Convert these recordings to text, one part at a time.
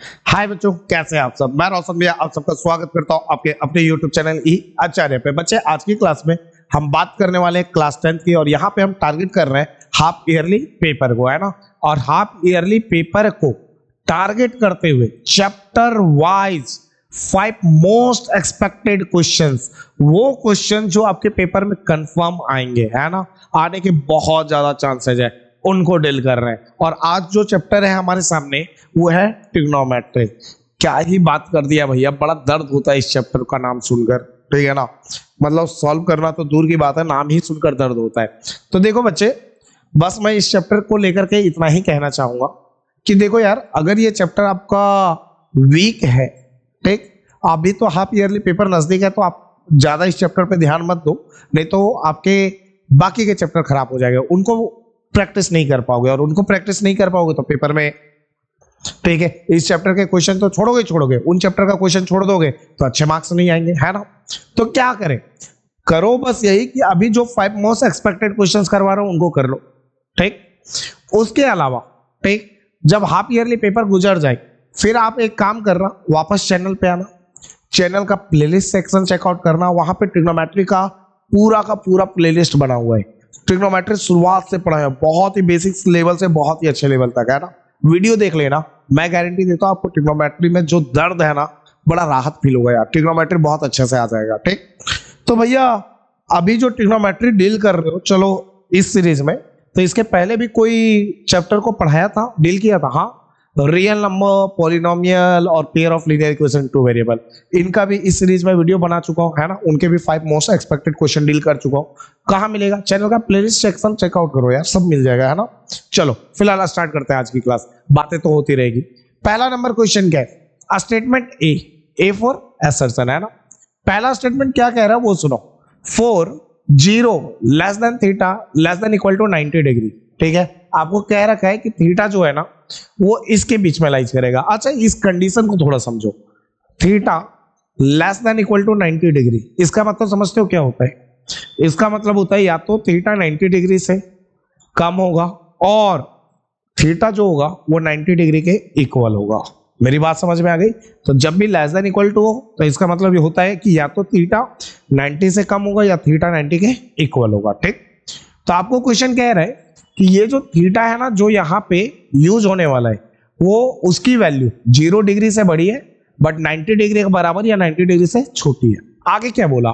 हाय बच्चों, कैसे हैं आप सब। मैं रोशन भैया आप सबका स्वागत करता हूं आपके अपने YouTube चैनल ई आचार्य पे। बच्चे, आज की क्लास में हम बात करने वाले हैं क्लास 10 की, और यहाँ पे हम टारगेट कर रहे हैं हाफ ईयरली पेपर को, है ना। और हाफ ईयरली पेपर को टारगेट करते हुए chapter wise 5 most expected questions, वो क्वेश्चन जो आपके पेपर में कंफर्म आएंगे, है ना, आने के बहुत ज्यादा चांसेस है, उनको डील कर रहे हैं। और आज जो चैप्टर है हमारे सामने वो है ट्रिग्नोमेट्री। क्या ही बात कर दिया भैया, बड़ा दर्द होता है इस चैप्टर का नाम सुनकर, ठीक है ना। मतलब सॉल्व करना तो दूर की बात है, नाम ही सुनकर दर्द होता है। तो देखो बच्चे, बस मैं इस चैप्टर को लेकर के इतना ही कहना चाहूंगा कि देखो यार, अगर ये चैप्टर आपका वीक है, ठीक, अभी तो हाफ ईयरली पेपर नजदीक है, तो आप ज्यादा इस चैप्टर पे ध्यान मत दो, नहीं तो आपके बाकी के चैप्टर खराब हो जाएंगे, उनको प्रैक्टिस नहीं कर पाओगे, और उनको प्रैक्टिस नहीं कर पाओगे तो पेपर में, ठीक है, इस चैप्टर के क्वेश्चन तो छोड़ोगे, उन चैप्टर का क्वेश्चन छोड़ दोगे तो अच्छे मार्क्स नहीं आएंगे, है ना। तो क्या करें, करो बस यही कि अभी जो 5 मोस्ट एक्सपेक्टेड क्वेश्चंस करवा रहा हूं उनको कर लो, ठीक। उसके अलावा, ठीक, जब हाफ ईयरली पेपर गुजर जाए, फिर आप एक काम करना, वापस चैनल पे आना, चैनल का प्लेलिस्ट सेक्शन चेकआउट करना, वहां पे ट्रिग्नोमेट्री का पूरा प्लेलिस्ट बना हुआ है। ट्रिग्नोमेट्री शुरुआत से पढ़ा है, बहुत ही बेसिक्स लेवल से बहुत ही अच्छे लेवल तक, है ना। वीडियो देख लेना, मैं गारंटी देता हूं आपको ट्रिग्नोमेट्री में जो दर्द है ना, बड़ा राहत फील होगा यार, ट्रिग्नोमेट्री बहुत अच्छे से आ जाएगा, ठीक। तो भैया, अभी जो ट्रिग्नोमेट्री डील कर रहे हो, चलो इस सीरीज में, तो इसके पहले भी कोई चैप्टर को पढ़ाया था, डील किया था, हाँ, रियल नंबर, पॉलिनोमियल और pair of linear equation two variable, इनका भी इस सीरीज में वीडियो बना चुका हूं, है ना। उनके भी 5 मोस्ट एक्सपेक्टेड क्वेश्चन डील कर चुका हूं। कहां मिलेगा, चैनल का प्लेलिस्ट सेक्शन चेकआउट करो यार, सब मिल जाएगा, है ना। चलो फिलहाल स्टार्ट करते हैं आज की क्लास, बातें तो होती रहेगी। पहला नंबर क्वेश्चन क्या है, स्टेटमेंट ए फॉर असर्शन, है ना। पहला स्टेटमेंट क्या कह रहा है वो सुनो, 4 0 less than theta less than equal to 90 degree, ठीक है। आपको कह रखा है कि थीटा जो है ना वो इसके बीच में लाइज करेगा। अच्छा, इस कंडीशन को थोड़ा समझो, theta less than equal to 90 degree, इसका मतलब समझते हो क्या होता है। इसका मतलब होता है या तो थीटा 90 डिग्री से कम होगा, और थीटा जो होगा वो 90 डिग्री के इक्वल होगा। मेरी बात समझ में आ गई। तो जब भी लेस देन इक्वल टू हो, तो इसका मतलब ये होता है कि या तो थीटा 90 से कम होगा या थीटा 90 के इक्वल होगा, ठीक। तो आपको क्वेश्चन कह रहा है कि ये जो थीटा है ना, जो यहाँ पे यूज होने वाला है, वो उसकी वैल्यू 0 डिग्री से बड़ी है, बट 90 डिग्री के बराबर या 90 डिग्री से छोटी है। आगे क्या बोला,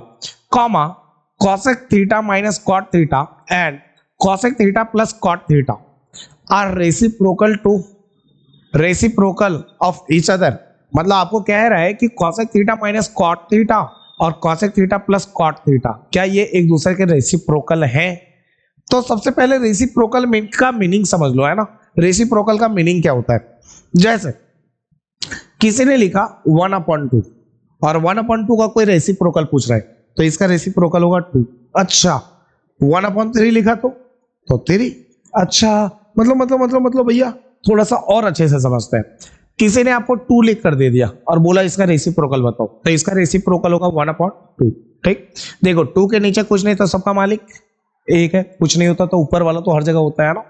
comma cosec theta minus cot theta and cosec theta plus cot theta are reciprocal of each other. मतलब आपको कह रहा है कि cosec theta minus cot theta और cosec theta plus cot theta, क्या ये एक दूसरे के रेसिप्रोकल हैं। तो सबसे पहले रेसिप्रोकल का मीनिंग समझ लो, है ना। रेसिप्रोकल का मीनिंग क्या होता है, जैसे किसी ने लिखा 1/2 और 1/2 का कोई रेसिप्रोकल पूछ रहा है, तो इसका रेसिप्रोकल होगा 2। अच्छा, 1/3 लिखा तो 3। अच्छा, मतलब भैया थोड़ा सा और अच्छे से समझते हैं। किसी ने आपको 2 लिख कर दे दिया और बोला इसका रेसिप्रोकल बताओ, तो इसका रेसिप्रोकल होगा 1/2, ठीक। देखो, 2 के नीचे कुछ नहीं तो सबका मालिक एक है, कुछ नहीं होता तो ऊपर वाला तो हर जगह होता है ना।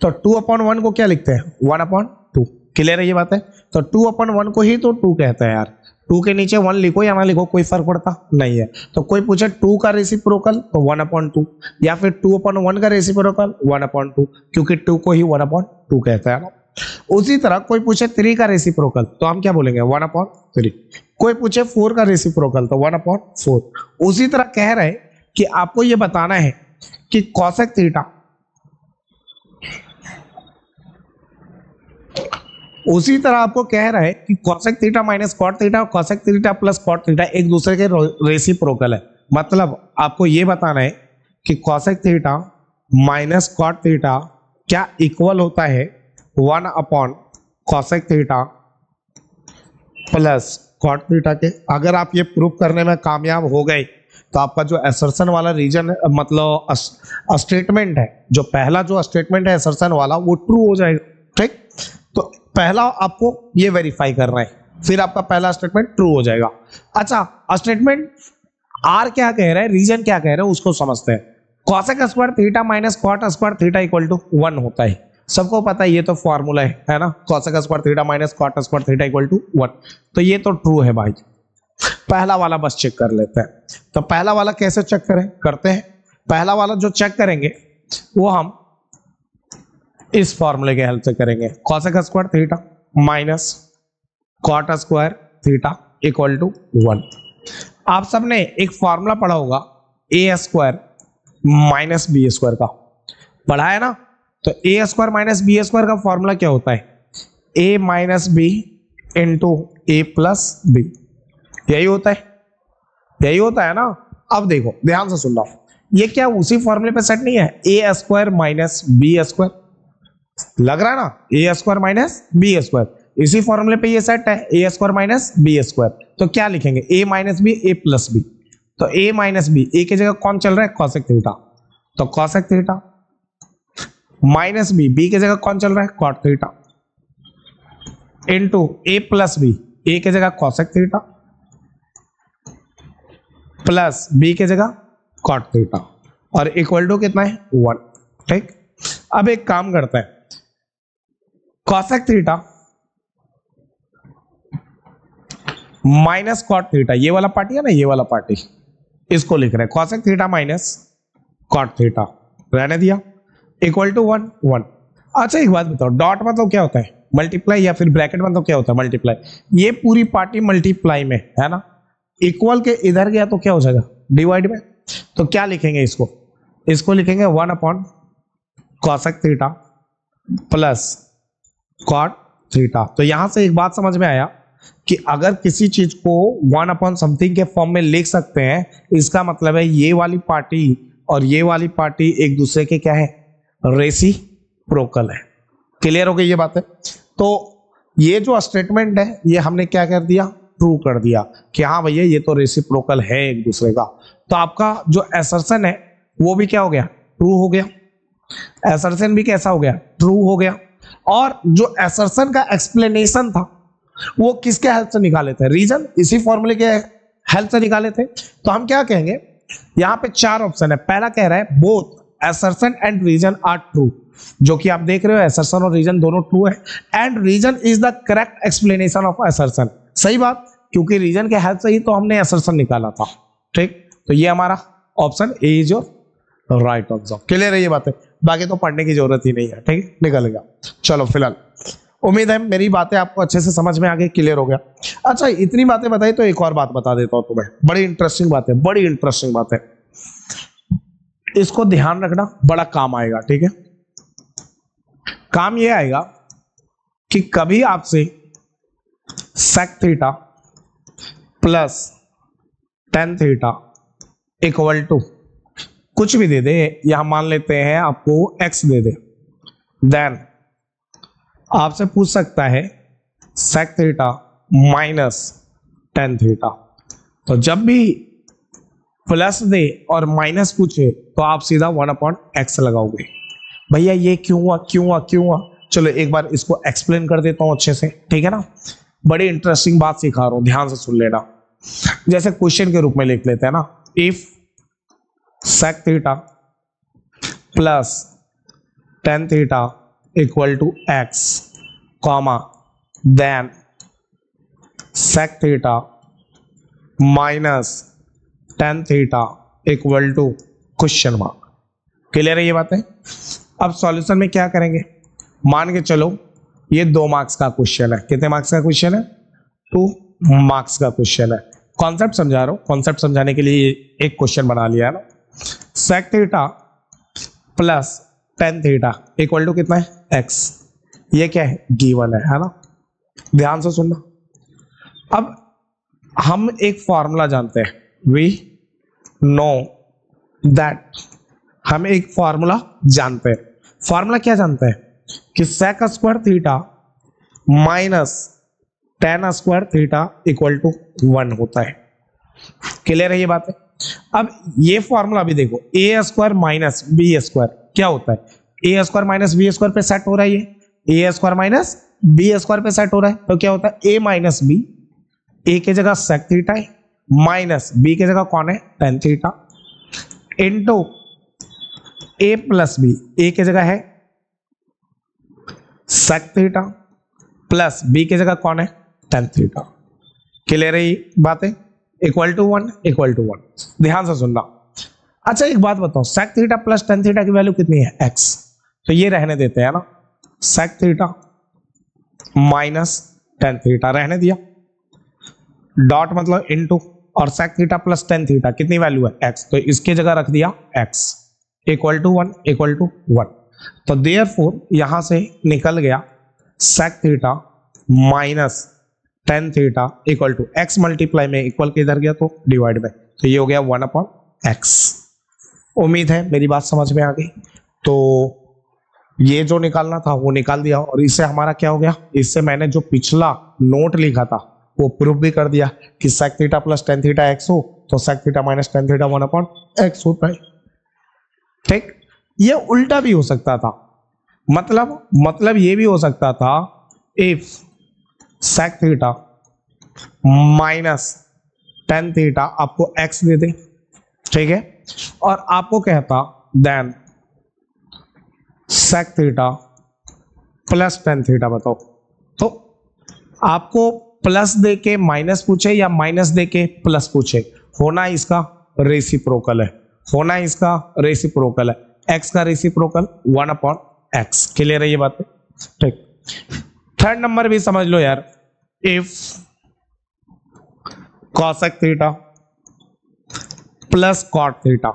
तो 2/1 को क्या लिखते हैं, 1/2। क्लियर है ये बात है। तो 2/1 को ही तो 2 कहते हैं यार। 2 के नीचे 1 लिखो या ना लिखो, कोई फर्क पड़ता नहीं है। तो कोई पूछे 2 का रेसिप्रोकल तो 1/2, या फिर 2/1 का रेसिप्रोकल 1/2, क्योंकि 2 को ही 1/2 कहते हैं ना। उसी तरह कोई पूछे 3 का रेसिप्रोकल तो हम क्या बोलेंगे, 1/3। कोई पूछे 4 का रेसिप्रोकल तो 1/4। उसी तरह कह रहे हैं कि आपको ये बताना है कि cosec थीटा, उसी तरह आपको कह रहा है कि cosec theta minus cot theta और cosec theta plus cot theta एक दूसरे के रेसिप्रोकल है। मतलब आपको यह बताना है कि cosec theta minus cot theta क्या इक्वल होता है 1/cosec theta plus cot theta के। अगर आप ये प्रूव करने में कामयाब हो गए तो आपका जो असर्शन वाला रीजन, मतलब स्टेटमेंट है, जो पहला जो स्टेटमेंट है असर्शन वाला, वो ट्रू हो जाएगा, ठीक। तो पहला आपको ये वेरीफाई करना है, फिर आपका पहला स्टेटमेंट ट्रू हो जाएगा। अच्छा, स्टेटमेंट आर क्या कह रहा है, रीजन क्या कह रहा है, उसको समझते हैं। cosec square theta minus cot square theta equal to 1 होता है। सबको पता है ये तो फॉर्मूला है ना, cosec square theta minus cot square theta equal to 1। तो ये तो ट्रू है भाई। पहला वाला बस चेक कर लेते हैं। तो पहला वाला कैसे चेक करें, करते हैं। पहला वाला जो चेक करेंगे वो हम इस फॉर्मूले के हेल्प से करेंगे, cosec square theta minus cot square theta equal to 1। आप सबने एक फॉर्मूला पढ़ा होगा A square minus B square का, पढ़ा है ना। तो A square minus B square का फॉर्मूला क्या होता है, A minus B into A plus B, यही होता है, यही होता है ना। अब देखो ध्यान से सुन लो, ये क्या उसी फॉर्मूले पे सेट नहीं है, ए स्क्वायर माइनस बी स्क्वायर, लग रहा है ना, ए स्क्वायर माइनस बी स्क्वायर, इसी फॉर्मूले पे ये सेट है, ए स्क्वायर माइनस बी स्क्वायर। तो क्या लिखेंगे, ए माइनस बी ए प्लस बी। तो ए माइनस बी, ए की जगह कौन चल रहा है, cosec थीटा, तो cosec theta minus B, B की जगह कौन चल रहा है, cot theta into A plus B, A की जगह cosec थीटा प्लस बी की जगह cot थीटा और इक्वल टू कितना है 1। ठीक, अब एक काम करते हैं, cosec theta minus cot theta, ये वाला पार्टी है ना, ये वाला पार्टी, इसको लिख रहे हैं cosec theta minus cot theta, रहने दिया, इक्वल टू 1 1। अच्छा एक बात बताओ, डॉट मतलब क्या होता है, मल्टीप्लाई, या फिर ब्रैकेट मतलब क्या होता है, मल्टीप्लाई। ये पूरी पार्टी मल्टीप्लाई में है ना, इक्वल के इधर गया तो क्या हो जाएगा, डिवाइड में। तो क्या लिखेंगे इसको, इसको लिखेंगे 1 upon cosec theta plus cot theta. तो यहां से एक बात समझ में आया कि अगर किसी चीज को 1 अपॉन समथिंग के फॉर्म में लिख सकते हैं, इसका मतलब है ये वाली पार्टी और ये वाली पार्टी एक दूसरे के क्या है, रेसिप्रोकल है। क्लियर हो गई ये बात है। तो ये जो स्टेटमेंट है ये हमने क्या कर दिया, प्रूव कर दिया कि हाँ भैया ये तो रेसिप्रोकल है एक दूसरे का। तो आपका जो असर्शन है वो भी क्या हो गया, ट्रू हो गया। असर्शन भी कैसा हो गया, ट्रू हो गया। और जो असर्शन का एक्सप्लेनेशन था वो किसके हेल्प से निकाले थे, रीजन, इसी फॉर्मूले के हेल्प से निकाले थे। तो हम क्या कहेंगे, यहां पे 4 ऑप्शन है। पहला कह रहा है both assertion and reason are true, जो कि आप देख रहे हो असर्शन और रीजन दोनों ट्रू है, and reason is the correct explanation of assertion. सही बात, क्योंकि रीजन के हेल्प से ही तो हमने असर्शन निकाला था। ठीक, तो ये हमारा option A is your right answer. Clear है ये बात है, बाकी तो पढ़ने की जरूरत ही नहीं है। ठीक है, निकल गया। चलो फिलहाल उम्मीद है मेरी बातें आपको अच्छे से समझ में आ गई, क्लियर हो गया। अच्छा इतनी बातें बताई तो एक और बात बता देता हूं तुम्हें, बड़ी इंटरेस्टिंग बात है, बड़ी इंटरेस्टिंग बात है, इसको ध्यान रखना, बड़ा काम आएगा। ठीक है, काम ये आएगा कि कभी आपसे sec theta plus tan theta equal to कुछ भी दे दे, यहां मान लेते हैं आपको x दे दे, देन आपसे पूछ सकता है sec theta minus tan theta. तो जब भी प्लस दे और माइनस पूछे तो आप सीधा 1 अपॉन x लगाओगे। भैया ये क्यों हुआ, क्यों हुआ, क्यों हुआ, चलो एक बार इसको एक्सप्लेन कर देता हूं अच्छे से। ठीक है ना, बड़ी इंटरेस्टिंग बात सिखा रहा हूं, ध्यान से सुन लेना। जैसे क्वेश्चन के रूप में लिख लेते हैं ना, if sec theta plus tan theta equal to x comma then sec theta minus tan theta equal to question mark. Clear है ये बात है। अब सॉल्यूशन में क्या करेंगे, मान के चलो ये 2 मार्क्स का क्वेश्चन है। कितने मार्क्स का क्वेश्चन है, 2 मार्क्स का क्वेश्चन है। कॉन्सेप्ट समझा रहा हूं, कॉन्सेप्ट समझाने के लिए एक क्वेश्चन बना लिया है ना। sec theta plus tan theta equal to कितना है, x। ये क्या है, गिवन है ना, ध्यान से सुनना। अब हम एक फॉर्मूला जानते हैं, वी नो दैट, हम एक फॉर्मूला जानते हैं। फॉर्मूला क्या जानते हैं कि sec square theta minus tan square theta equal to 1 होता है। क्लियर है ये बात है। अब ये फॉर्मूला भी देखो, ए स्क्वायर माइनस बी स्क्वायर क्या होता है, ए स्क्वायर माइनस बी स्क्वायर पे सेट हो रहा है, ये ए स्क्वायर माइनस बी स्क्वायर पे सेट हो रहा है। तो क्या होता है, ए माइनस बी, ए की जगह sec थीटा है, माइनस बी की जगह कौन है, tan theta, into A plus B, A की जगह है सेक थीटा प्लस बी की जगह कौन है, टेन थीटा। क्लियर है ये बातें, इक्वल टू 1 इक्वल टू 1। ध्यान से सुनना। अच्छा एक बात बताओ, sec theta plus tan theta की वैल्यू कितनी है, x। तो ये रहने देते हैं ना, sec theta minus tan theta रहने दिया, डॉट मतलब इनटू, और sec theta plus tan theta कितनी वैल्यू है, x। तो इसके जगह रख दिया x equal to 1 equal to 1। तो देयरफॉर यहां से निकल गया sec theta minus tan theta equal to x multiply में इक्वल के इधर गया तो डिवाइड में, तो ये हो गया 1/x। उम्मीद है मेरी बात समझ में आ गई। तो ये जो निकालना था वो निकाल दिया, और इससे हमारा क्या हो गया, इससे मैंने जो पिछला नोट लिखा था वो प्रूफ भी कर दिया कि sec theta plus tan theta x हो तो sec theta minus tan theta 1/x होता है। ठीक, ये उल्टा भी हो सकता था, मतलब ये भी हो सकता था if sec theta minus tan theta आपको x दे दे, ठीक है, और आपको कहता then sec theta plus tan theta बताओ, तो आपको प्लस दे के माइनस पूछे या माइनस दे के प्लस पूछे, होना इसका रेसिप्रोकल है, होना इसका रेसिप्रोकल है, x का रेसिप्रोकल 1/x। क्लियर है ये बात, ठीक। थर्ड नंबर भी समझ लो यार, if cosec theta plus cot theta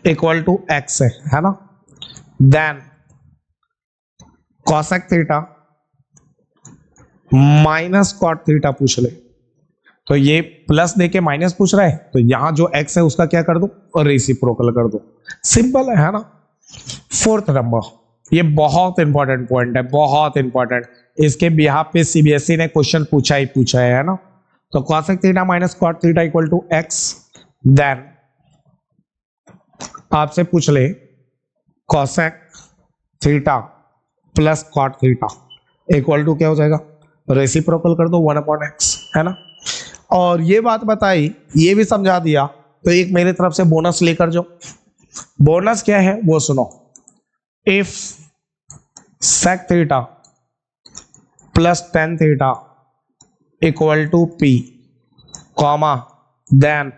equal to x है ना, then cosec theta minus cot theta पूछ ले, तो ये प्लस देके माइनस पूछ रहा है, तो यहां जो x है उसका क्या कर दो, और रेसिप्रोकल कर दो, सिंपल है ना। फोर्थ नंबर, ये बहुत इंपॉर्टेंट पॉइंट है, बहुत इंपॉर्टेंट, इसके बिहाफ पे सीबीएसई ने क्वेश्चन पूछा ही पूछा है ना। तो cosec theta minus cot theta equal to x, then आपसे पूछ ले cosec theta plus cot theta equal to क्या हो जाएगा, रेसिप्रोकल कर दो 1/x, है ना। और ये बात बताई, ये भी समझा दिया, तो एक मेरे तरफ से बोनस लेकर जाओ। बोनस क्या है वो सुनो, if sec theta plus tan theta equal to p, comma, then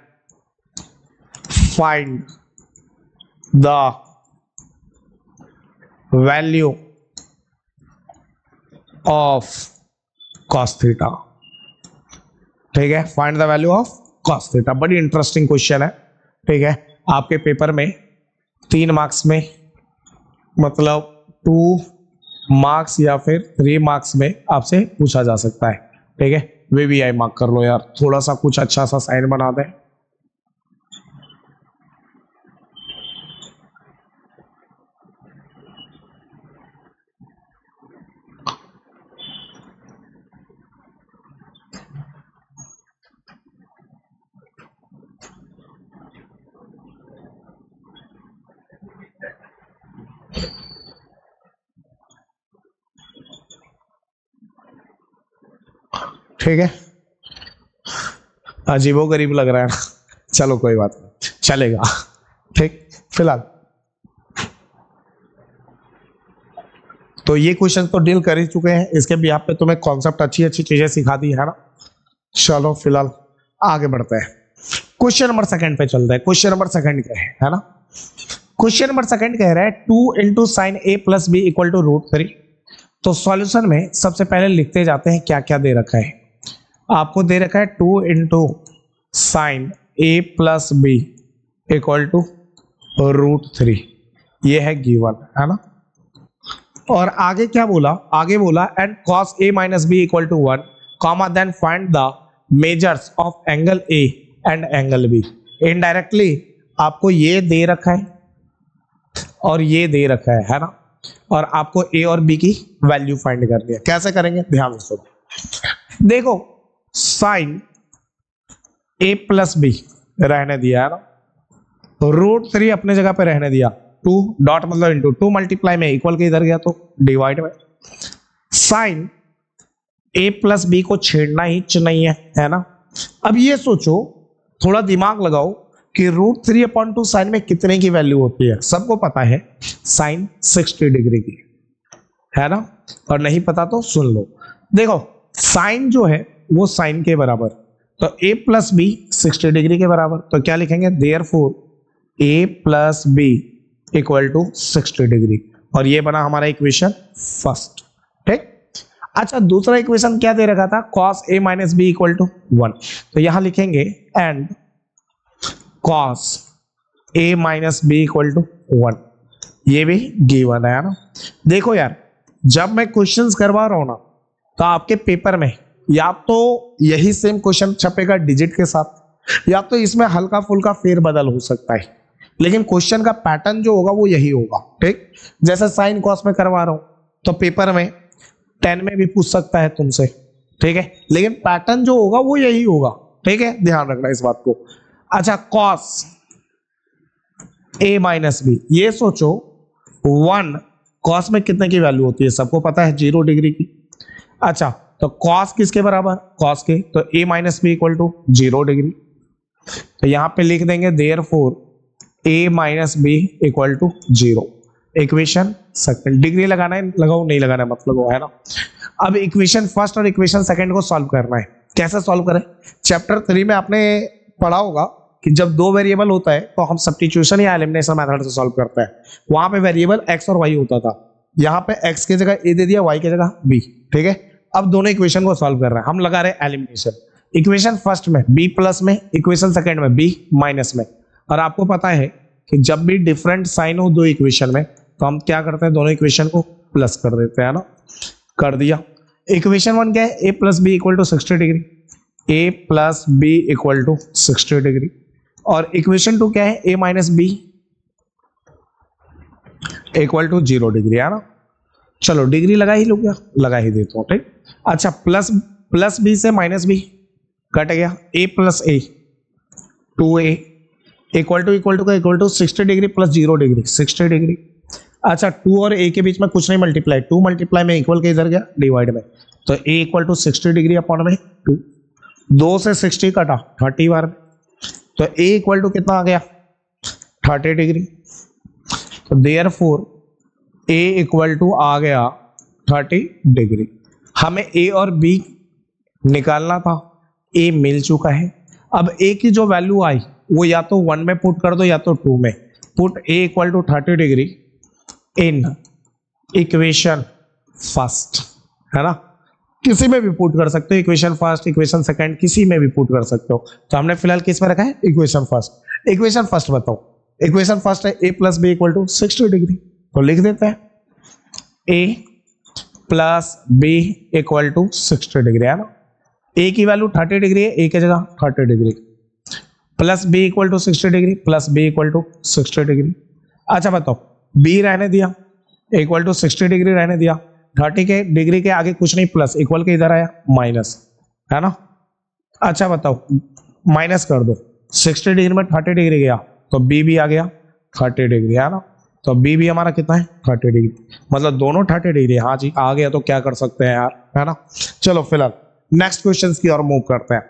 find the value of cos theta, ठीक है, find the value of cos theta. बड़ी इंटरेस्टिंग क्वेश्चन है, ठीक है, आपके पेपर में 3 मार्क्स में, मतलब 2 मार्क्स या फिर 3 मार्क्स में आपसे पूछा जा सकता है, ठीक है। वे भी आई मार्क कर लो यार, थोड़ा सा कुछ अच्छा सा साइन बना दें। ठीक है, अजीबो गरीब लग रहा है ना, चलो कोई बात नहीं, चलेगा, ठीक। फिलहाल तो ये क्वेश्चन तो डील कर ही चुके हैं, इसके भी आप पे तुम्हें कॉन्सेप्ट अच्छी चीजें सिखा दी है ना। चलो फिलहाल आगे बढ़ते हैं, क्वेश्चन नंबर सेकंड पे चलते हैं। क्वेश्चन नंबर सेकंड क्या है ना, क्वेश्चन नंबर सेकंड कह रहा है 2 into sine A plus B equal to √3। तो सॉल्यूशन में सबसे पहले लिखते जाते हैं क्या क्या दे रखा है। आपको दे रखा है 2 into sine A plus B equal to √3, ये है गिवन, है ना। और आगे क्या बोला, आगे बोला and cos a minus B equal to 1, comma, then find the measures of angle A and angle B. Indirectly आपको ये दे रखा है और ये दे रखा है ना, और आपको ए और बी की वैल्यू फाइंड करनी है। कैसे करेंगे, ध्यान से सुनो। देखो साइन ए प्लस बी रहने दिया है ना, √3 अपने जगह पे रहने दिया, 2 डॉट मतलब इनटू, 2 मल्टीप्लाई में इक्वल के इधर गया तो डिवाइड में। साइन ए प्लस बी को छेड़ना ही नहीं है ना। अब ये सोचो, थोड़ा दिमाग लगाओ कि √3/2 साइन में कितने की वैल्यू होती है। सबको पता है साइन 60 डिग्री की है ना, और नहीं पता तो सुन लो। देखो साइन जो है वो साइन के बराबर, तो a प्लस बी 60 डिग्री के बराबर, तो क्या लिखेंगे, therefore a plus B equal to 60 degree, और ये बना हमारा इक्वेशन फर्स्ट। ठीक, अच्छा दूसरा इक्वेशन क्या दे रखा था, cos a minus B equal to 1, तो यहां लिखेंगे and cos a minus B equal to 1, ये भी गिवन है ना। देखो यार जब मैं क्वेश्चंस करवा रहा हूं ना, तो आपके पेपर में या तो यही सेम क्वेश्चन छपेगा डिजिट के साथ, या तो इसमें हल्का फुल्का फेरबदल हो सकता है, लेकिन क्वेश्चन का पैटर्न जो होगा वो यही होगा। ठीक, जैसे साइन कॉस में करवा रहा हूं तो पेपर में 10 में भी पूछ सकता है तुमसे, ठीक है, लेकिन पैटर्न जो होगा वो यही होगा। ठीक है, ध्यान रखना इस बात को। अच्छा कॉस a माइनस बी, ये सोचो 1 कॉस में कितने की वैल्यू होती है, सबको पता है 0 डिग्री की। अच्छा तो कॉस किसके बराबर, कॉस के, तो a minus B equal to 0 degree, तो यहां पे लिख देंगे therefore a minus B equal to 0, equation second. Degree लगाना है लगाओ, नहीं लगाना है मतलब वो है ना। अब इक्वेशन फर्स्ट और इक्वेशन सेकंड को सॉल्व करना है। कैसे सॉल्व करें, चैप्टर 3 में आपने पढ़ा होगा कि जब दो वेरिएबल होता है तो हम सब्स्टिट्यूशन या एलिमिनेशन मेथड से सॉल्व करते हैं। वहां पे वेरिएबल x और y होता था, यहाँ पे x की जगह a दे दिया, y की जगह b। ठीक है, अब दोनों इक्वेशन को सॉल्व कर रहे हैं, हम लगा रहे हैं एलिमिनेशन। इक्वेशन फर्स्ट में b प्लस में, इक्वेशन सेकंड में b माइनस में। और आपको पता है कि जब भी डिफरेंट साइन हो दो इक्वेशन में तो हम क्या करते हैं, दोनों इक्वेशन को प्लस कर देते हैं ना। कर दिया। इक्वेशन 1 क्या है, a plus B equal to 60 degree, a plus B equal to 60 degree. और इक्वेशन 2 क्या है, a minus B equal to 0 degree, है ना। चलो डिग्री लगा ही लो, क्या लगा ही देता हूं। ठीक, अच्छा प्लस बी से माइनस बी कट गया, a plus A 2a equal to 60 degree plus 0 degree 60 degree. अच्छा 2 और a के बीच में कुछ नहीं मल्टीप्लाई, 2 मल्टीप्लाई में इक्वल के इधर गया डिवाइड में, तो a equal to 60 degree upon में 2, 2 से 60 कटा 30 बार में, तो a इक्वल टू कितना आ गया 30 डिग्री। तो देयरफॉर a इक्वल टू आ गया 30 डिग्री। हमें a और b निकालना था, a मिल चुका है। अब a की जो वैल्यू आई वो या तो 1 में पुट कर दो या तो 2 में। Put a equal to 30 degree in equation first, है ना, किसी में भी पुट कर सकते हो, इक्वेशन फर्स्ट इक्वेशन सेकंड किसी में भी पुट कर सकते हो। तो हमने फिलहाल किस में रखा है, इक्वेशन फर्स्ट। इक्वेशन फर्स्ट बताओ, इक्वेशन फर्स्ट है a plus B equal to 60 degree, तो लिख देते हैं a plus B equal to 60 degree, है ना। a की वैल्यू 30 डिग्री है, a की जगह 30 डिग्री, plus b equal to 60 degree plus b equal to 60 degree. अच्छा बताओ b रहने दिया, इक्वल टू 60 डिग्री रहने दिया, 30 के डिग्री के आगे कुछ नहीं, प्लस इक्वल के इधर आया माइनस, है ना। अच्छा बताओ माइनस कर दो, 60 डिग्री में 30 डिग्री गया तो b भी आ गया 30 डिग्री, है ना। तो b भी हमारा कितना है 30 डिग्री, मतलब दोनों 30 डिग्री। हाँ जी आ गया, तो क्या कर सकते हैं यार, है ना। चलो फिलहाल नेक्स्ट क्वेश्चन की ओर मूव करते हैं।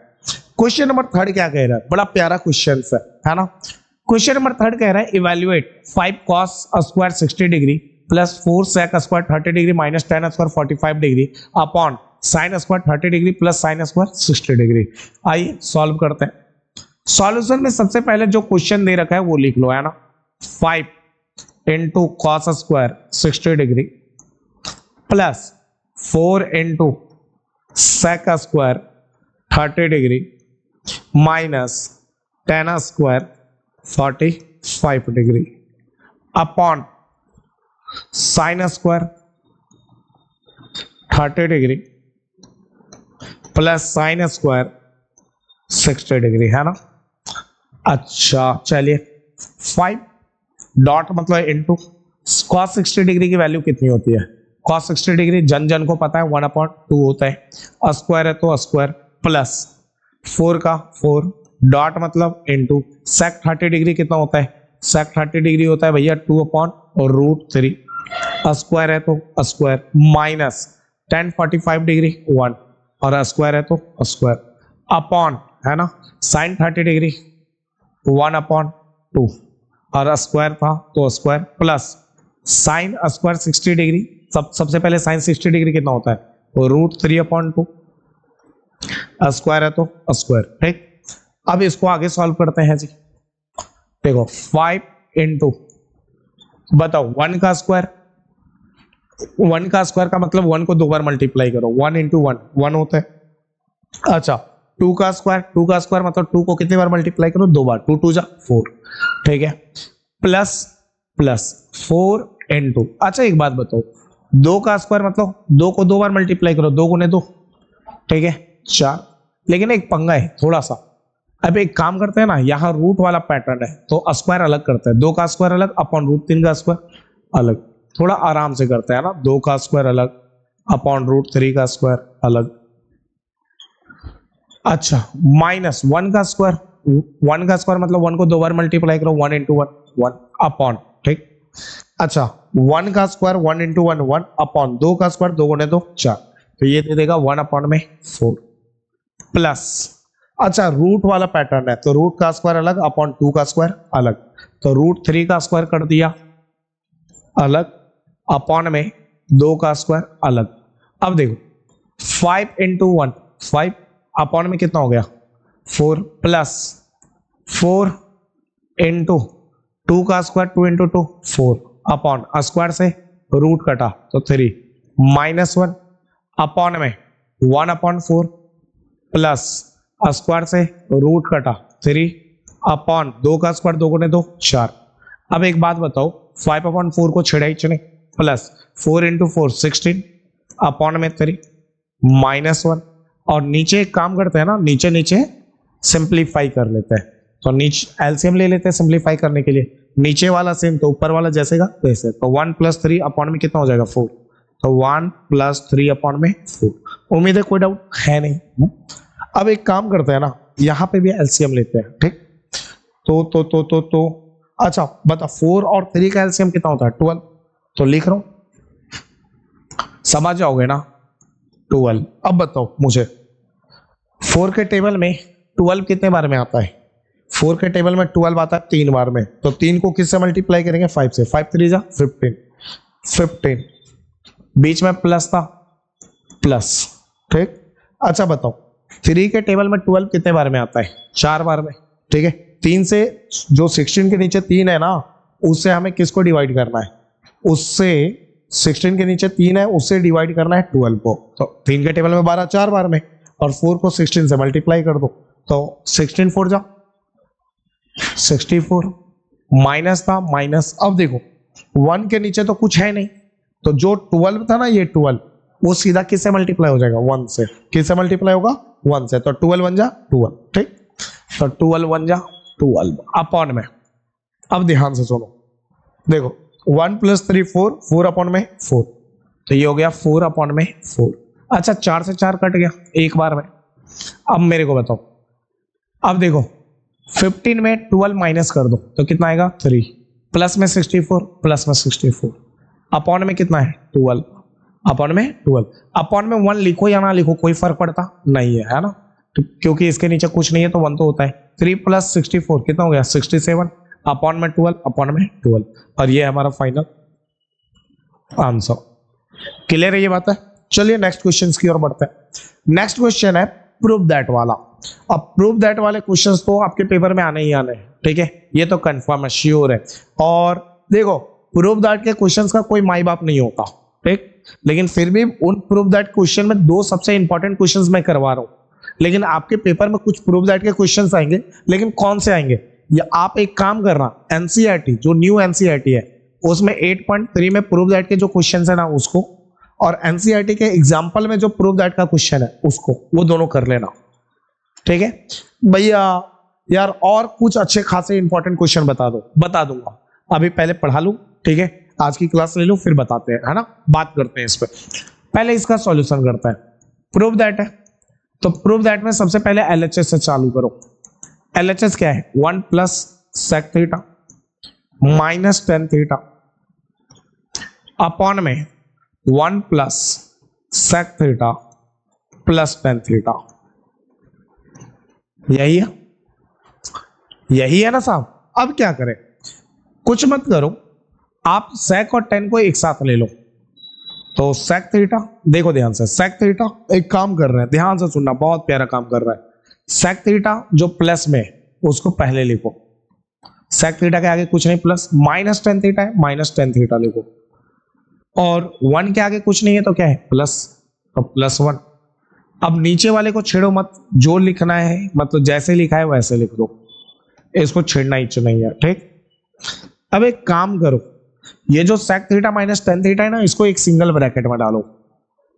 क्वेश्चन नंबर 3 क्या कह रहा है, बड़ा प्यारा क्वेश्चन है ना। क्वेश्चन नंबर 3 कह रहा है evaluate 5 cos square 60 degree plus 4 sec square 30 degree minus tan square 45 degree upon sin square 30 डिग्री प्लस sin स्क्वायर 60 डिग्री। आइए सॉल्व करते हैं। सॉल्यूशन में सबसे पहले जो क्वेश्चन दे रखा है वो लिख लो, है ना। 5 into cos square 60 degree plus 4 into sec square 30 degree minus tan square 45 degree upon sin square 30 डिग्री प्लस sin स्क्वायर 60 डिग्री, है ना। अच्छा चलिए 5 डॉट मतलब इंटू cos 60 डिग्री की वैल्यू कितनी होती है, cos 60 डिग्री जन को पता है 1/2 होता है, स्क्वायर है तो स्क्वायर प्लस 4 का 4 डॉट मतलब इंटू sec 30 डिग्री कितना होता है, sec 30 डिग्री होता है भैया 2/√3, स्क्वायर है तो स्क्वायर माइनस tan 45 डिग्री 1 और स्क्वायर है तो स्क्वायर अपॉन, है ना, sin 30 डिग्री 1/2 और स्क्वायर था तो square plus sin square 60 degree सबसे पहले साइन 60 डिग्री कितना होता है, वो √3/2 स्क्वायर है तो स्क्वायर, ठीक। अब इसको आगे सॉल्व करते हैं जी। देखो 5 इंटू, बताओ 1 का स्क्वायर, 1 का स्क्वायर का मतलब 1 को 2 बार मल्टीप्लाई करो, 1 इंटू 1 1 होता है। अच्छा 2 का स्क्वायर, 2 का स्क्वायर मतलब 2 को कितनी बार मल्टीप्लाई करो, 2 बार, 2 2 जा 4, ठीक है। प्लस प्लस 4 इंटू, अच्छा एक बात बताओ, 2 का स्क्वायर मतलब 2 को 2 बार मल्टीप्लाई करो, 2 गुने 2, ठीक है 4। लेकिन एक पंगा है थोड़ा सा, अब एक काम करते हैं ना, यहाँ रूट वाला पैटर्न है तो स्क्वायर अलग करते हैं, 2 का स्क्वायर अलग अपॉन √3 का स्क्वायर अलग, थोड़ा आराम से करते हैं ना, 2 का स्क्वायर अलग अपॉन √3 का स्क्वायर अलग। अच्छा माइनस 1 का स्क्वायर, 1 का स्क्वायर मतलब 1 को 2 बार मल्टीप्लाई करो, 1 इंटू 1 1 अपॉन, ठीक। अच्छा 1 का स्क्वायर 1 इंटू 1 1 अपॉन 2 का स्क्वायर 2 गुने 2 4, तो ये दे देगा 1 अपॉन में 4 प्लस, अच्छा रूट वाला पैटर्न है तो रूट का स्क्वायर अलग अपॉन 2 का स्क्वायर अलग, तो √3 का स्क्वायर कर दिया अलग अपॉन में 2 का स्क्वायर अलग। अब देखो 5 इंटू 1 5 अपॉन में कितना हो गया 4 प्लस 4 इंटू 2 का स्क्वायर 2 इंटू 2 4 अपॉन स्क्वायर से रूट कटा तो 3 -1 अपॉन में 1 अपॉन 4 प्लस स्क्वायर से रूट कटा 3 अपॉन 2 का स्क्वायर 2 गुने 2 4। अब एक बात बताओ 5/4 को छेड़ा ही चले, प्लस 4 इंटू 4 16 अपॉन में 3 -1, और नीचे एक काम करते हैं ना, नीचे नीचे सिंप्लीफाई कर लेते हैं, तो नीचे एलसीएम ले लेते हैं सिंप्लीफाई करने के लिए, नीचे वाला सेम तो ऊपर वाला जैसे का वैसे, तो 1 + 3 अपॉन में कितना हो जाएगा 4, तो 1 + 3 अपॉन में 4। उम्मीद है कोई डाउट है नहीं। अब एक काम करते हैं ना, यहां पे भी एलसीएम लेते हैं, ठीक। तो अच्छा बता 4 और 3 का एलसीएम कितना होता है 12, तो लिख रहा हूं समझ जाओगे ना 12। अब बताओ मुझे 4 के टेबल में 12 कितने बार में आता है, 4 के टेबल में 12 आता है 3 बार में, तो 3 को किससे मल्टीप्लाई करेंगे 5 से, 5 3 जा 15 बीच में प्लस था प्लस, ठीक। अच्छा बताओ 3 के टेबल में 12 कितने बार में आता है 4 बार में, ठीक है। 3 से जो 16 के नीचे 3 है ना, उससे हमें किसको डिवाइड करना है, उससे 16 के नीचे 3 है उससे डिवाइड करना है 12 को, तो 3 के टेबल में 12 4 बार में, और 4 को 16 से मल्टीप्लाई कर दो, तो 16 4 जा 64 माइनस था माइनस। अब देखो 1 के नीचे तो कुछ है नहीं, तो जो 12 था ना ये 12 वो सीधा किससे मल्टीप्लाई हो जाएगा 1 से, किससे मल्टीप्लाई होगा 1 से, तो 12 1 जा 12, ठीक। तो 12 1 जा 12 अपॉन में, अब ध्यान से सुनो, देखो 1 + 3 4 4 अपॉन में 4, तो ये हो गया 4 अपॉन में 4। अच्छा 4 से 4 कट गया एक बार में। अब मेरे को बताओ, अब देखो 15 में 12 माइनस कर दो तो कितना आएगा 3, प्लस में 64 प्लस में 64 अपॉन में कितना है 12 अपॉन में 12, अपॉन में 1 लिखो या ना लिखो कोई फर्क पड़ता नहीं है ना, तो क्योंकि इसके नीचे कुछ नहीं है तो 1 तो होता है। 3 + 64 कितना हो गया 67 अपॉन में 12 अपॉन में 12, और ये हमारा फाइनल आंसर। क्लियर है ये बात है। चलिए नेक्स्ट क्वेश्चन की ओर बढ़ते हैं। नेक्स्ट क्वेश्चन है प्रूव दैट वाला। अब प्रूव दैट वाले क्वेश्चंस तो आपके पेपर में आने ही आने हैं, ठीक है, ये तो कंफर्म है श्योर है। और देखो प्रूव दैट के क्वेश्चंस का कोई माई बाप नहीं होता, ठीक, लेकिन फिर भी उन प्रूव दैट क्वेश्चन में 2 सबसे इंपॉर्टेंट क्वेश्चंस मैं करवा रहा हूं, लेकिन आपके पेपर में कुछ प्रूव दैट के क्वेश्चंस आएंगे, लेकिन कौन से आएंगे, या आप एक काम करना एनसीईआरटी जो न्यू एनसीईआरटी है उसमें 8.3 में प्रूव दैट के जो क्वेश्चंस है ना उसको, और एनसीईआरटी के एग्जाम्पल में जो प्रूव दैट का क्वेश्चन है उसको, वो दोनों कर लेना, ठीक है भैया। यार और कुछ अच्छे खासे इंपॉर्टेंट क्वेश्चन बता दो, बता दूंगा, अभी पहले पढ़ा लूं, ठीक है, आज की क्लास ले लो फिर बताते हैं, है ना, बात करते हैं इस पे। पहले इसका सॉल्यूशन करते हैं। प्रूव दैट है तो प्रूव दैट में सबसे पहले एलएचएस से चालू करो। एलएचएस क्या है 1 + sec theta minus tan theta upon में 1 + sec theta plus tan theta. यही है ना साहब। अब क्या करें, कुछ मत करो, आप sec और tan को एक साथ ले लो, तो sec थीटा, देखो ध्यान से, sec थीटा एक काम कर रहे हैं, ध्यान से सुनना, बहुत प्यारा काम कर रहा है। sec थीटा जो प्लस में उसको पहले लिखो, sec थीटा के आगे कुछ नहीं प्लस, माइनस टेन थीटा है, माइनस टेन थीटा लिखो, और 1 के आगे कुछ नहीं है तो क्या है प्लस, तो प्लस 1। अब नीचे वाले को छेड़ो मत, जो लिखना है मतलब जैसे लिखा है वैसे लिख दो, इसको छेड़ना ही नहीं है, ठीक। अब एक काम करो, ये जो sec theta minus tan theta है ना, इसको एक सिंगल ब्रैकेट में डालो,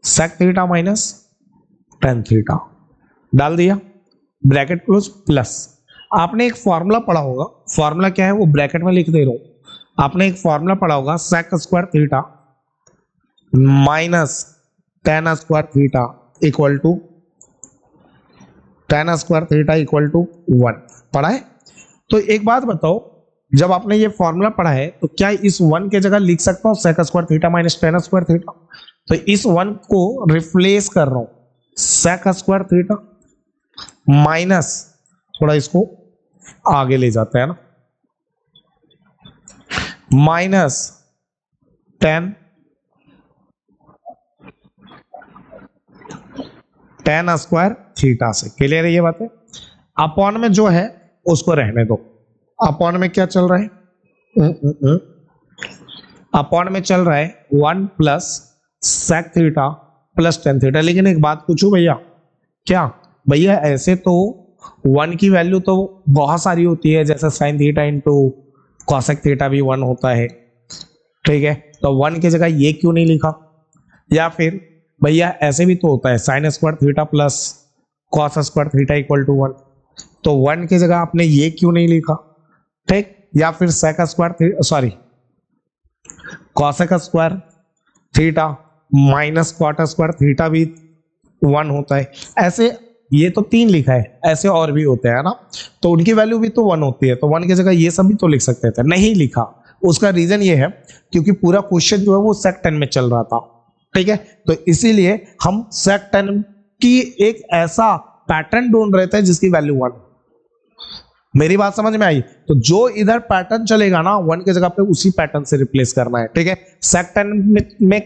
sec theta minus tan theta डाल दिया, ब्रैकेट क्लोज, प्लस। आपने एक फॉर्मूला पढ़ा होगा, फॉर्मूला क्या है वो ब्रैकेट में लिख दे रहा हूं। आपने एक फॉर्मूला पढ़ा होगा, sec square theta minus tan square theta equal to tan square theta equal to 1, पढ़ा है। तो एक बात बताओ, जब आपने ये फॉर्मूला पढ़ा है तो क्या इस 1 के जगह लिख सकता हूं sec square theta minus tan square theta? तो इस 1 को रिप्लेस कर रहा हूं, sec स्क्वायर थीटा माइनस, थोड़ा इसको आगे ले जाते हैं ना, माइनस tan स्क्वायर थीटा से। क्लियर है ये बात है? अपॉन में जो है उसको रहने दो, अपॉन में क्या चल रहा है, अपॉन में चल रहा है 1 plus sec theta plus tan theta. लेकिन एक बात पूछूं भैया, क्या भैया ऐसे तो 1 की वैल्यू तो बहुत सारी होती है, जैसे sin theta into cosec theta भी 1 होता है, ठीक है, तो 1 की जगह ये क्यों नहीं लिखा? या फिर भैया ऐसे भी तो होता है sin square theta plus cos square theta equal to 1, तो 1 की जगह आपने ये क्यों नहीं लिखा, ठीक। या फिर sec square sorry cosec square theta minus cot square theta भी 1 होता है। ऐसे ये तो 3 लिखा है, ऐसे और भी होते हैं ना, तो उनकी वैल्यू भी तो 1 होती है, तो 1 की जगह ये सब भी तो लिख सकते थे, नहीं लिखा। उसका रीजन ये है क्योंकि पूरा क्वेश्चन जो है वो sec 10 में चल रहा था, ठीक है, तो इसीलिए हम sec 10 की एक ऐसा पैटर्न ढूंढ रहे थे जिसकी वैल्यू 1। मेरी बात समझ में आई? तो जो इधर पैटर्न चलेगा ना 1 की जगह पे उसी पैटर्न से रिप्लेस करना है, ठीक है। sec 10 में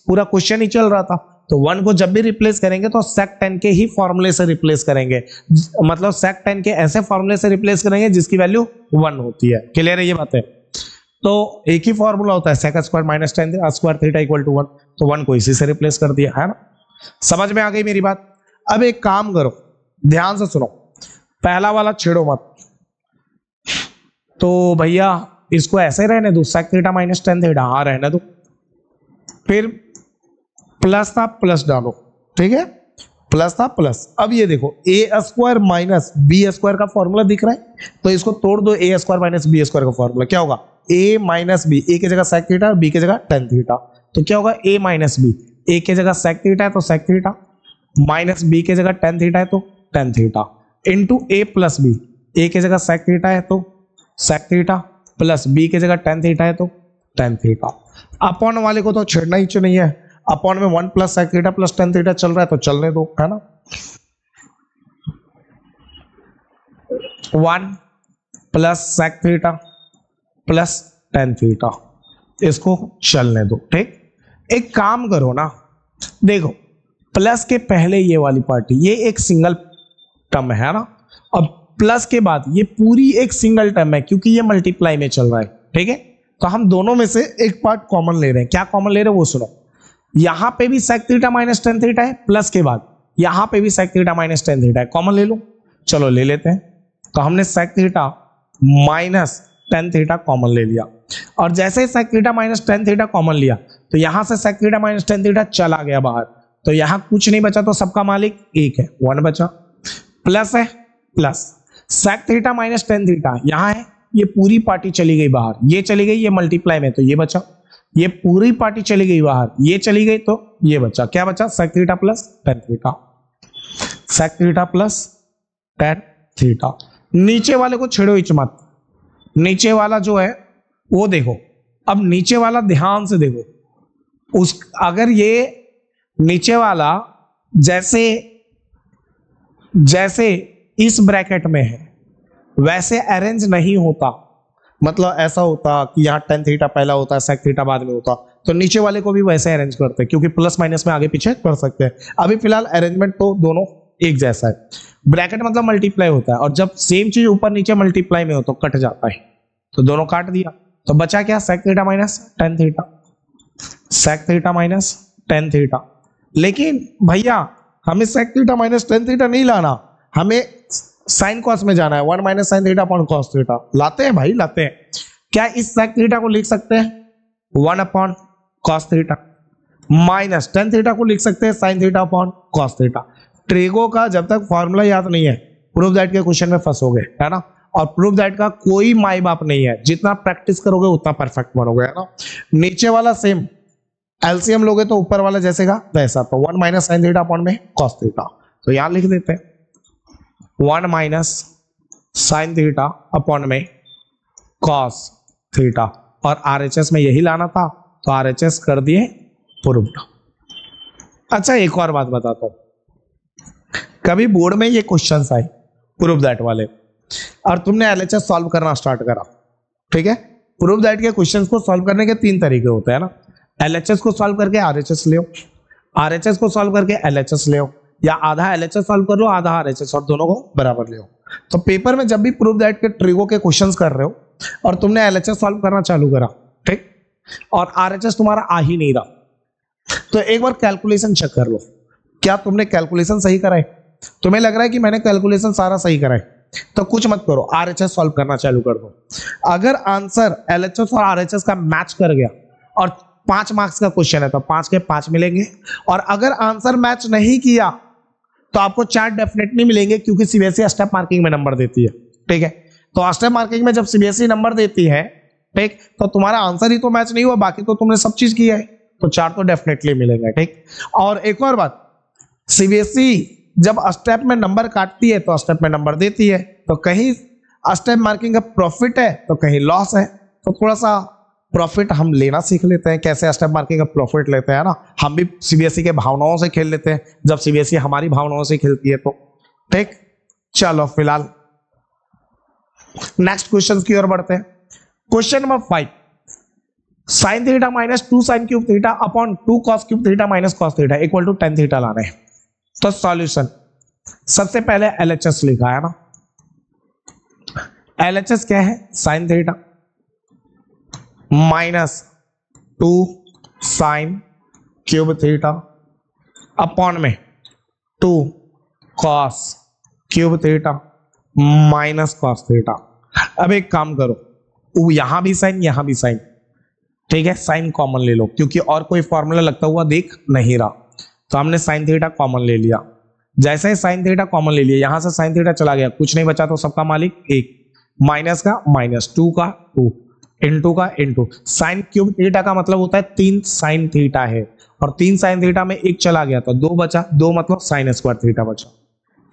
पूरा क्वेश्चन ही चल रहा था, तो 1 को जब भी रिप्लेस करेंगे तो sec 10 के ही फॉर्मूले से रिप्लेस करेंगे, मतलब sec 10 के ऐसे फॉर्मूले से रिप्लेस करेंगे जिसकी वैल्यू 1 होती है। क्लियर है ये बात है? तो एक ही फॉर्मूला होता है sec square minus tan square theta equal to 1, तो 1 को इसी से रिप्लेस कर दिया, है ना। समझ में आ गई मेरी बात? अब एक काम करो, ध्यान से सुनो, पहला वाला छेड़ो मत, तो भैया इसको ऐसे रहने दो, sec theta minus tan theta, हाँ रहने दो, फिर प्लस था प्लस डालो, ठीक है, प्लस था प्लस। अब ये देखो a square minus B square का फॉर्मूला दिख रहा है, तो इसको तोड़ दो, a square minus B square का फॉर्मूला क्या होगा, a माइनस बी, a की जगह sec थीटा, b की जगह tan थीटा, तो क्या होगा a माइनस बी, a की जगह sec थीटा है तो sec थीटा, माइनस b की जगह tan थीटा है तो tan theta, into a plus B, a की जगह sec थीटा है तो sec थीटा, प्लस b की जगह tan थीटा है तो tan थीटा। अपॉन वाले को तो छेड़ना ही नहीं है, अपॉन में 1 plus sec theta plus tan theta चल रहा है तो चलने दो, है ना। 1 plus sec theta plus tan theta, इसको चलने दो, ठीक। एक काम करो ना, देखो प्लस के पहले ये वाली पार्टी, ये एक सिंगल टर्म है ना, अब प्लस के बाद ये पूरी एक सिंगल टर्म है क्योंकि ये मल्टीप्लाई में चल रहा है, ठीक है। तो हम दोनों में से एक पार्ट कॉमन ले रहे हैं, क्या कॉमन ले रहे हैं वो सुनो। यहां पे भी sec theta minus tan theta है, प्लस के बाद यहां पे भी sec theta minus tan theta है, कॉमन ले लो, चलो ले लेते हैं। तो हमने sec theta minus tan theta common ले लिया, और जैसे ही sec theta minus tan theta common लिया तो यहां से sec theta minus tan theta चला गया बाहर, तो यहां कुछ नहीं बचा, तो सबका मालिक 1 है, 1 बचा, प्लस है plus sec theta minus tan theta यहां है, ये पूरी पार्टी चली गई बाहर, ये चली गई, ये मल्टीप्लाई में तो ये बचा, ये पूरी पार्टी चली गई बाहर, ये चली गई तो ये बचा, क्या बचा, sec theta plus tan theta, sec theta plus tan theta. नीचे वाले को छेड़ो हिच मत, नीचे वाला जो है वो देखो, अब नीचे वाला ध्यान से देखो, उस अगर ये नीचे वाला जैसे जैसे इस ब्रैकेट में है वैसे अरेंज नहीं होता, मतलब ऐसा होता कि यहाँ tan थीटा पहला होता है sec थीटा बाद में होता, तो नीचे वाले को भी वैसे अरेंज करते हैं, क्योंकि प्लस माइनस में आगे पीछे कर सकते हैं। अभी फिलहाल अरेंजमेंट तो दोनों एक जैसा है। ब्रैकेट मतलब मल्टीप्लाई होता है, और जब सेम चीज ऊपर नीचे मल्टीप्लाई में हो तो कट जाता है, तो दोनों काट दिया। तो बचा क्या, sec theta minus tan theta, sec theta minus tan theta. लेकिन भैया हमें sec theta minus tan theta नहीं लाना, हमें साइन कॉस में जाना है, 1 minus sine theta upon cos theta. लाते हैं भाई, लाते हैं। क्या इस sec थीटा को लिख सकते हैं 1 upon cos theta, minus tan theta को लिख सकते हैं sign theta upon cos theta. Trigo का जब तक फॉर्मूला याद नहीं है, प्रूफ दैट के क्वेश्चन में फंसोगे, है ना। और प्रूफ दैट का कोई माई बाप नहीं है, जितना प्रैक्टिस करोगे उतना परफेक्ट बनोगे, है ना। नीचे वाला सेम, एलसीएम लोगे तो ऊपर वाला जैसे का वैसा, तो 1 माइनस साइन थीटा अपॉन में कॉस थीटा, तो यहां लिख देते हैं 1 माइनस साइन थीटा अपॉन में कॉस थीटा। और आरएचएस में यही लाना था, तो आरएचएस कर दिए प्रूव्ड। अच्छा एक और बात बताता हूं, कभी बोर्ड में ये क्वेश्चंस आए प्रूफ दैट वाले, और तुमने एलएचएस सॉल्व करना स्टार्ट करा, ठीक है। प्रूफ दैट के क्वेश्चंस को सॉल्व करने के तीन तरीके होते हैं ना, एलएचएस को सॉल्व करके आरएचएस ले, आरएचएस को सॉल्व करके एलएचएस ले, या आधा एलएचएस सॉल्व कर लो आधा आरएचएस, और दोनों को बराबर ले। तो पेपर में जब भी प्रूफ दैट के ट्रिगो के क्वेश्चंस कर रहे हो और तुमने एलएचएस सॉल्व करना चालू करा, ठीक, और आरएचएस तुम्हारा आ ही नहीं रहा, तो एक बार कैलकुलेशन चेक कर लो, क्या तुमने कैलकुलेशन सही करा है। तुम्हें लग रहा है कि मैंने कैलकुलेशन सारा सही करा है, तो कुछ मत करो, आरएचएस सॉल्व करना चालू कर दो। अगर आंसर एलएचएस और आरएचएस का मैच कर गया, और 5 मार्क्स का क्वेश्चन है तो 5 के 5 मिलेंगे, और अगर आंसर मैच नहीं किया तो आपको 4 डेफिनेटली मिलेंगे, क्योंकि सीबीएसई स्टेप मार्किंग में नंबर देती है, ठीक है। तो स्टेप मार्किंग में जब सीबीएसई नंबर देती है, ठीक, तो तुम्हारा आंसर ही तो मैच नहीं हुआ, बाकी तो तुमने सब चीज किया है, तो 4 तो डेफिनेटली मिलेंगे, ठीक। और एक और बात, सीबीएसई जब स्टेप में नंबर काटती है तो स्टेप में नंबर देती है, तो कहीं स्टेप मार्किंग का प्रॉफिट है तो कहीं लॉस है, तो थोड़ा सा प्रॉफिट हम लेना सीख लेते हैं, कैसे स्टेप मार्किंग का प्रॉफिट लेते हैं ना। हम भी सीबीएसई के भावनाओं से खेल लेते हैं, जब सीबीएसई हमारी भावनाओं से खेलती है, तो ठीक। चलो फिलहाल नेक्स्ट क्वेश्चन की ओर बढ़ते हैं। Question number 5, sine theta minus 2 sine cube theta upon 2 cos cube theta minus cos theta equal to tan theta लाना है। तो सॉल्यूशन, सबसे पहले एलएचएस लिखा है ना, एलएचएस क्या है, sign theta minus 2 sine cube theta upon में 2 cos cube theta minus cos theta. अब एक काम करो, यहां भी साइन यहां भी साइन, ठीक है, साइन कॉमन ले लो, क्योंकि और कोई फॉर्मूला लगता हुआ दिख नहीं रहा, तो हमने साइन थीटा कॉमन ले लिया। जैसे ही साइन थीटा कॉमन ले लिया, यहां से साइन थीटा चला गया, कुछ नहीं बचा, तो सबका मालिक एक, माइनस का माइनस, 2 का 2, इनटू का इनटू। साइन क्यूब थीटा का मतलब होता है 3 साइन थीटा है, और 3 साइन थीटा में एक चला गया तो 2 बचा, 2 मतलब साइन स्क्वायर थीटा बचा।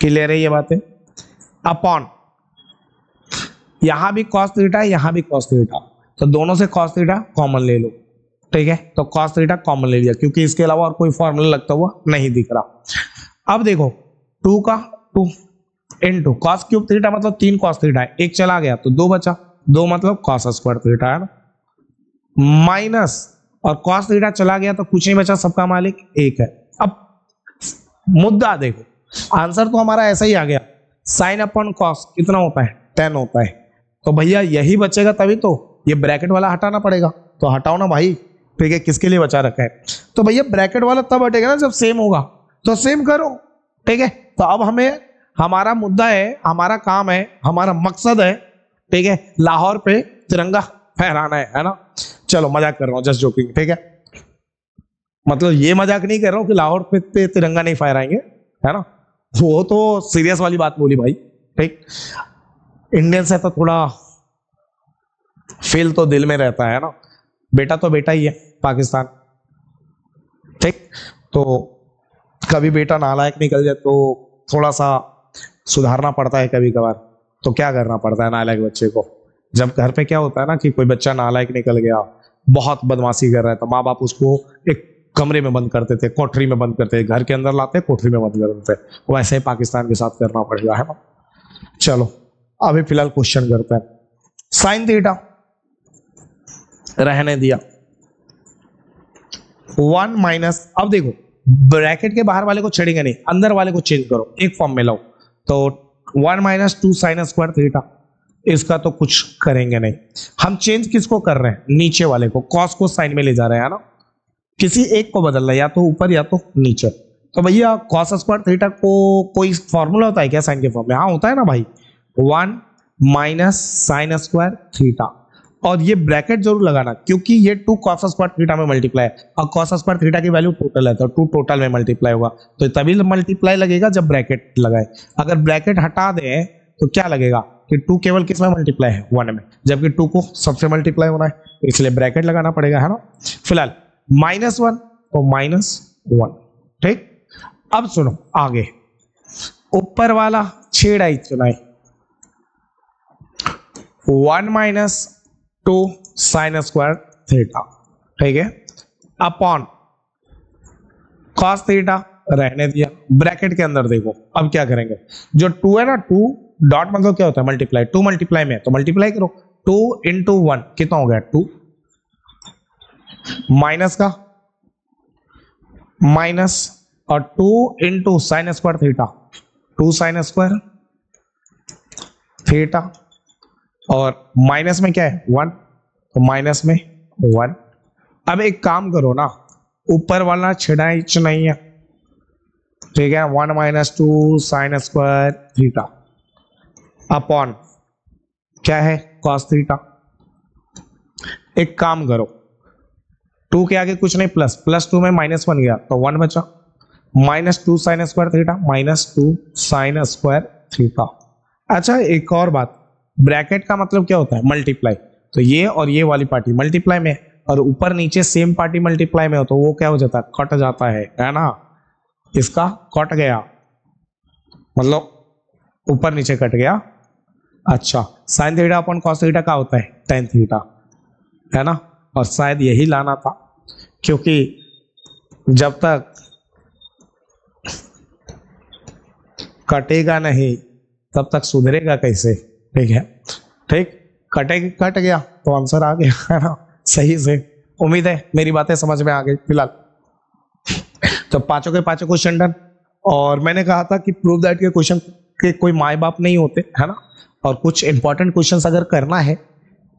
क्लियर है ये बातें। अपॉन यहां भी कॉस थीटा है, यहां भी कॉस थीटा, तो दोनों से कॉस थीटा कॉमन ले लो, ठीक है। तो कॉस थीटा कॉमन ले लिया, क्योंकि इसके अलावा और कोई फॉर्मूला लगता हुआ नहीं दिख रहा। अब देखो 2 का 2 इनटू कॉस क्यूब थीटा मतलब 3 कॉस थीटा है, एक चला गया तो 2 बचा, 2 मतलब कॉस स्क्वायर थीटा है ना, माइनस, और कॉस थीटा चला गया तो कुछ नहीं बचा, सबका मालिक एक है। अब मुद्दा देखो, आंसर तो हमारा ऐसा ही आ गया, साइन अपॉन कॉस कितना होता है 10 होता है, तो भैया यही बचेगा, तभी तो ये ब्रैकेट वाला हटाना पड़ेगा, तो हटाओ ना भाई, ठीक है, किसके लिए बचा रखा है। तो भैया ब्रैकेट वाला तब हटेगा ना जब सेम होगा, तो सेम करो, ठीक है। तो अब हमें, हमारा मुद्दा है, हमारा काम है, हमारा मकसद है, ठीक है, लाहौर पे तिरंगा फहराना है ना। चलो मजाक कर रहा हूं, जस्ट जोकिंग, ठीक है, मतलब ये मजाक नहीं कर रहा हूं कि लाहौर पे तिरंगा नहीं फहराएंगे, है ना, वो तो सीरियस वाली बात बोली भाई, ठीक। इंडियन से तो थोड़ा फील तो दिल में रहता है ना, बेटा तो बेटा ही है पाकिस्तान, ठीक। तो कभी बेटा नालायक निकल जाए तो थोड़ा सा सुधारना पड़ता है कभी कभार, तो क्या करना पड़ता है नालायक बच्चे को। जब घर पे क्या होता है ना कि कोई बच्चा नालायक निकल गया, बहुत बदमाशी कर रहा है, तो माँ बाप उसको एक कमरे में बंद करते थे, कोठरी में बंद करते थे, घर के अंदर लाते कोठरी में बंद कर देते, वैसे ही पाकिस्तान के साथ करना पड़ेगा, है ना। चलो अभी फिलहाल क्वेश्चन करते हैं। साइन थीटा रहने दिया, 1 माइनस, अब देखो ब्रैकेट के बाहर वाले को छेड़ेंगे नहीं, अंदर वाले को चेंज करो, एक फॉर्म में लाओ। तो 1 माइनस 2 साइन स्क्वायर थीटा, इसका तो कुछ करेंगे नहीं। हम चेंज किसको कर रहे हैं? नीचे वाले को, कॉस को साइन में ले जा रहे हैं ना, किसी एक को बदल रहा है, या तो ऊपर या तो नीचे। तो भैया कॉस स्क्वायर थीटा को कोई फॉर्मूला होता है क्या साइन के फॉर्म में? हाँ होता है ना भाई, 1 माइनस साइन स्क्वायर थीटा, और ये ब्रैकेट जरूर लगाना क्योंकि ये 2 कॉस स्क्वायर थीटा में मल्टीप्लाई है, और कॉस स्क्वायर थीटा की वैल्यू टोटल है, तो 2 टोटल में मल्टीप्लाई होगा, तो तभी मल्टीप्लाई लगेगा जब ब्रैकेट लगाए। अगर ब्रैकेट हटा दें तो क्या लगेगा कि 2 केवल किस में मल्टीप्लाई है? 1 में, जबकि 2 को सबसे मल्टीप्लाई होना है, तो इसलिए ब्रैकेट लगाना पड़ेगा, है ना। फिलहाल -1 तो -1, ठीक। अब सुनो आगे, ऊपर वाला छेड़ा ही चुनाई, 1 माइनस 2 साइन स्क्वायर थीटा, ठीक है, अपॉन कॉस थीटा रहने दिया, ब्रैकेट के अंदर देखो अब क्या करेंगे, जो 2 है ना, 2 डॉट मतलब क्या होता है? मल्टीप्लाई, 2 मल्टीप्लाई में, तो मल्टीप्लाई करो, 2 इंटू 1 कितना हो गया? 2, माइनस का माइनस, और 2 into sine square theta, 2 sine square theta, और माइनस में क्या है? 1, तो माइनस में 1। अब एक काम करो ना, ऊपर वाला छेड़ा इच नहीं है, ठीक है, 1 minus 2 sine square theta upon क्या है? Cos theta. एक काम करो, 2 के आगे कुछ नहीं, प्लस, प्लस 2 में -1 गया तो 1 बचा, -2 sine square theta, -2 sine square theta. अच्छा एक और बात, ब्रैकेट का मतलब क्या होता है? मल्टीप्लाई, तो ये और ये वाली पार्टी मल्टीप्लाई में, और ऊपर नीचे सेम पार्टी मल्टीप्लाई में हो तो वो क्या हो जाता है? कट जाता है ना, इसका कट गया, मतलब ऊपर नीचे कट गया। अच्छा, sign theta upon cos theta का होता है? टेन थीटा, है ना, और शायद यही लाना था, क्योंकि जब तक कटेगा नहीं तब तक सुधरेगा कैसे? ठीक है, ठीक, कट गया तो आंसर आ गया, है ना, सही से। उम्मीद है मेरी बातें समझ में आ गई। फिलहाल तो पांचों के पांचों क्वेश्चन डन, और मैंने कहा था कि प्रूव दैट के क्वेश्चन के कोई माए बाप नहीं होते, है ना, और कुछ इंपॉर्टेंट क्वेश्चंस अगर करना है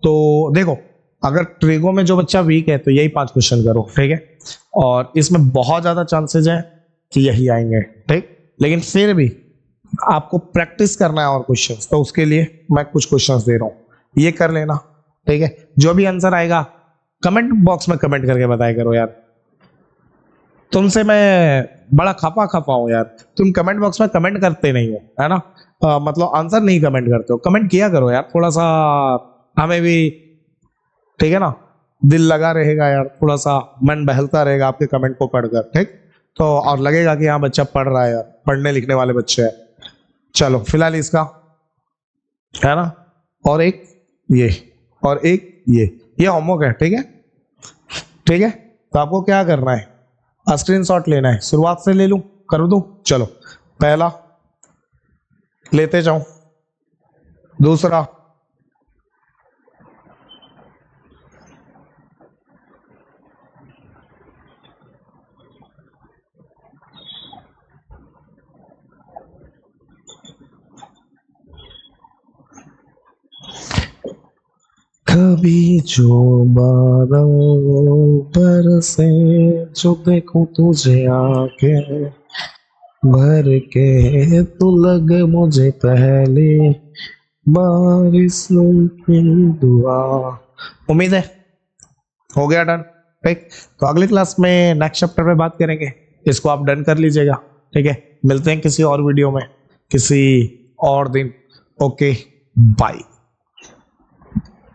तो देखो, अगर ट्रिगो में जो बच्चा वीक है तो यही 5 क्वेश्चन करो, ठीक है, और इसमें बहुत ज्यादा चांसेस है कि यही आएंगे, ठीक, लेकिन फिर भी आपको प्रैक्टिस करना है और क्वेश्चंस, तो उसके लिए मैं कुछ क्वेश्चंस दे रहा हूँ, ये कर लेना, ठीक है। जो भी आंसर आएगा कमेंट बॉक्स में कमेंट करके बताया करो यार, तुमसे मैं बड़ा खपा हूं यार, तुम कमेंट बॉक्स में कमेंट करते नहीं हो, है ना, मतलब आंसर नहीं कमेंट करते हो, कमेंट किया करो यार, थोड़ा सा हमें भी, ठीक है ना, दिल लगा रहेगा यार, थोड़ा सा मन बहलता रहेगा आपके कमेंट को पढ़कर, ठीक, तो और लगेगा कि हाँ बच्चा पढ़ रहा है यार, पढ़ने लिखने वाले बच्चे हैं। चलो फिलहाल इसका, है ना, और एक ये, और एक ये होमवर्क है, ठीक है, ठीक है, तो आपको क्या करना है? स्क्रीनशॉट लेना है, शुरुआत से ले लूं, कर दूं? चलो, पहला लेते जाऊं, दूसरा, कभी जो बादल बरसे, जो देखूं तुझे आके भर के, तू लग मुझे पहले बारिश की दुआ। उम्मीद है हो गया डन, ठीक, तो अगली क्लास में नेक्स्ट चैप्टर पे बात करेंगे, इसको आप डन कर लीजिएगा, ठीक है, मिलते हैं किसी और वीडियो में किसी और दिन, ओके बाय।